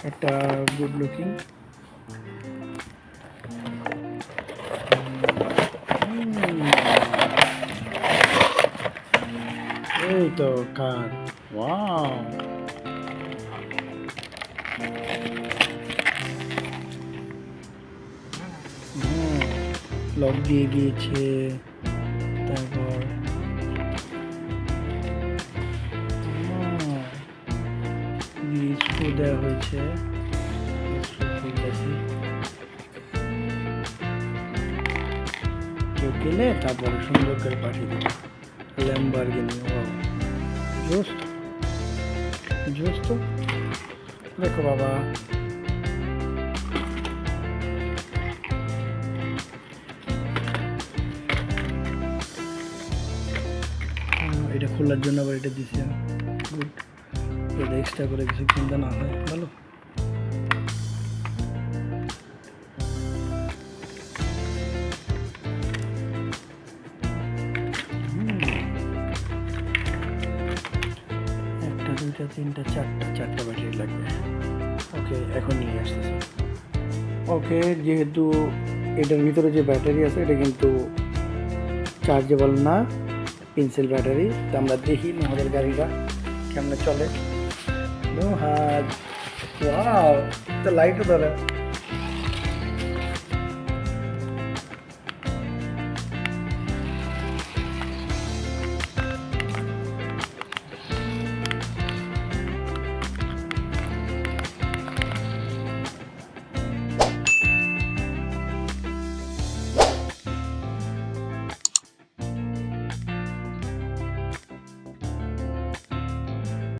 একটা good looking. এই তো কার, ওয়াও, লক দিয়ে দিয়েছে। তারপর স্ক্রু দেওয়া হয়েছে, কেউ গেলে তারপরে সুন্দর করে পাঠিয়ে দেবে। ল্যাম্বরগিনি, ওয়াও, জোস জোস তো। দেখো বাবা, এটা খোলার জন্য আবার এটা দিছে, গুড। এটা এক্সট্রা করে কিছু চিন্তা না হয়, ভালো। একটা, দুইটা, তিনটা, চারটা ব্যাটারি লাগবে। ওকে, এখন নিয়ে আসতেছি। ওকে, যেহেতু এটার ভিতরে যে ব্যাটারি আছে এটা কিন্তু চার্জেবল না, পেন্সিল ব্যাটারি। তো আমরা দেখি আমাদের গাড়িটা কেমনে চলে। নো হাজ, ওয়াও, তো লাইটও ধরে।